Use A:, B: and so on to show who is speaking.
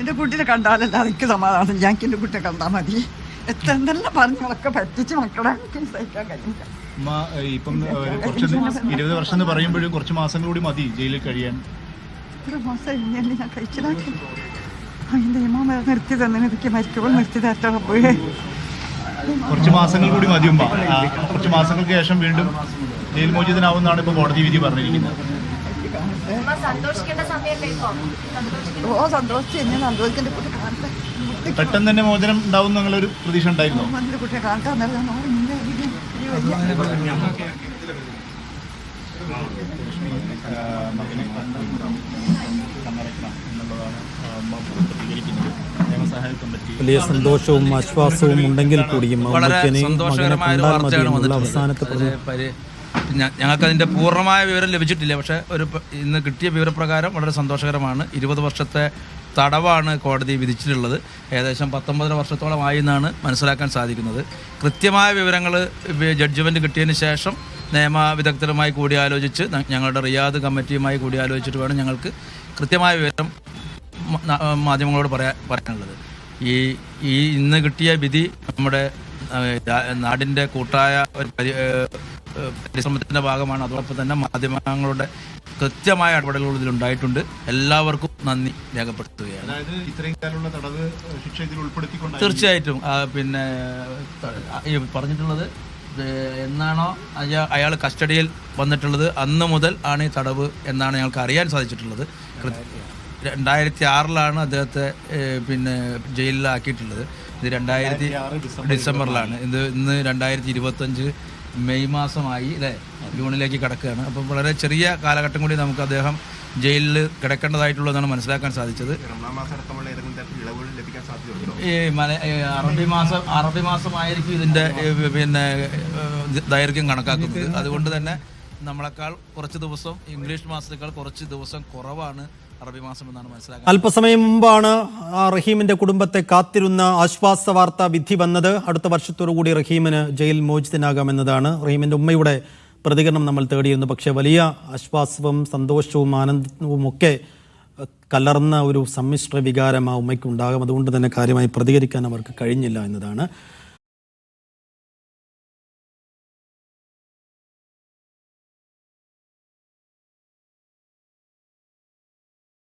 A: എൻ്റെ കുട്ടീനെ കണ്ടാലല്ല എനിക്ക് സമാധാനം. ഞങ്ങൾക്ക് എൻ്റെ കുട്ടിയെ കണ്ടാൽ മതി. എന്തെല്ലാം പറഞ്ഞൊക്കെ പറ്റിച്ച് മക്കളെ സഹിക്കാൻ കഴിയില്ല.
B: ഇപ്പം 20 വർഷം എന്ന് പറയുമ്പോഴും കുറച്ച് മാസങ്ങൾ കൂടി മതി ജയിലിൽ കഴിയാൻ.
A: ഇത്ര മാസം ഇങ്ങനെ ഞാൻ കഴിച്ചിലാക്കി. അതിൻ്റെ ഇമാമ നിർത്തി തന്നെ എനിക്ക് മരിക്കുമ്പോൾ നിർത്തി തരട്ടെ പോയേ.
B: കുറച്ച് മാസങ്ങൾ കൂടി മതിയുമ്പ കുറച്ച് മാസങ്ങൾക്ക് ശേഷം വീണ്ടും ജയിൽ മോചിതനാവുന്നതാണ് ഇപ്പോൾ കോടതി വിധി പറഞ്ഞിരിക്കുന്നത്. പെട്ടെന്ന് തന്നെ മോചനം ഉണ്ടാവും എന്നുള്ളൊരു പ്രതീക്ഷ ഉണ്ടായിരുന്നു.
C: വലിയ സന്തോഷവും ആശ്വാസവും ഉണ്ടെങ്കിൽ കൂടിയും
D: ഞങ്ങൾക്കതിൻ്റെ പൂർണ്ണമായ വിവരം ലഭിച്ചിട്ടില്ല. പക്ഷേ ഇന്ന് കിട്ടിയ വിവരപ്രകാരം വളരെ സന്തോഷകരമാണ്. 20 വർഷത്തെ തടവാണ് കോടതി വിധിച്ചിട്ടുള്ളത്. ഏകദേശം 19 വർഷത്തോളമായി എന്നാണ് മനസ്സിലാക്കാൻ സാധിക്കുന്നത്. കൃത്യമായ വിവരങ്ങൾ ജഡ്ജ്മെൻറ്റ് കിട്ടിയതിന് ശേഷം നിയമ വിദഗ്ധരുമായി കൂടിയാലോചിച്ച് ഞങ്ങളുടെ റിയാദ് കമ്മിറ്റിയുമായി കൂടിയാലോചിച്ചിട്ട് വേണം ഞങ്ങൾക്ക് കൃത്യമായ വിവരം മാധ്യമങ്ങളോട് പറയാനുള്ളത്. ഈ ഇന്ന് കിട്ടിയ വിധി നമ്മുടെ നാടിൻ്റെ കൂട്ടായ ഒരു പരിശ്രമത്തിൻ്റെ ഭാഗമാണ്. അതോടൊപ്പം തന്നെ മാധ്യമങ്ങളുടെ കൃത്യമായ ഇടപെടലുകൾ ഇതിലുണ്ടായിട്ടുണ്ട്. എല്ലാവർക്കും നന്ദി രേഖപ്പെടുത്തുകയാണ്. തീർച്ചയായിട്ടും പിന്നെ പറഞ്ഞിട്ടുള്ളത് എന്നാണോ അയാൾ കസ്റ്റഡിയിൽ വന്നിട്ടുള്ളത് അന്ന് മുതൽ ആണ് ഈ തടവ് എന്നാണ് ഞങ്ങൾക്ക് അറിയാൻ സാധിച്ചിട്ടുള്ളത്. 2006 അദ്ദേഹത്തെ പിന്നെ ജയിലിലാക്കിയിട്ടുള്ളത്. ഇത് 2000 ഡിസംബറിലാണ്. ഇന്ന് 2025 മെയ് മാസമായി അല്ലേ, ജൂണിലേക്ക് കിടക്കുകയാണ്. അപ്പം വളരെ ചെറിയ കാലഘട്ടം കൂടി നമുക്ക് അദ്ദേഹം ജയിലിൽ കിടക്കേണ്ടതായിട്ടുള്ളതാണ് മനസ്സിലാക്കാൻ സാധിച്ചത്. ഈ അറബി മാസമായിരിക്കും ഇതിൻ്റെ പിന്നെ ദൈർഘ്യം കണക്കാക്കുന്നത്. അതുകൊണ്ട് തന്നെ നമ്മളെക്കാൾ കുറച്ച് ദിവസം ഇംഗ്ലീഷ് മാസത്തേക്കാൾ കുറച്ച് ദിവസം കുറവാണ് അറബി മാസം എന്നാണ് മനസ്സിലാക്കുന്നത്.
C: അല്പസമയം മുമ്പാണ് റഹീമിന്റെ കുടുംബത്തെ കാത്തിരുന്ന ആശ്വാസ വാർത്ത വിധി വന്നത്. അടുത്ത വർഷത്തോടുകൂടി റഹീമിന് ജയിൽ മോചിതനാകാമെന്നതാണ്. റഹീമിന്റെ ഉമ്മയുടെ പ്രതികരണം നമ്മൾ തേടിയിരുന്നു. പക്ഷേ വലിയ ആശ്വാസവും സന്തോഷവും ആനന്ദവും ഒക്കെ കലർന്ന ഒരു സമ്മിശ്ര വികാരം ആ ഉമ്മയ്ക്കുണ്ടാകും. അതുകൊണ്ട് തന്നെ കാര്യമായി പ്രതികരിക്കാൻ അവർക്ക് കഴിഞ്ഞില്ല എന്നതാണ്.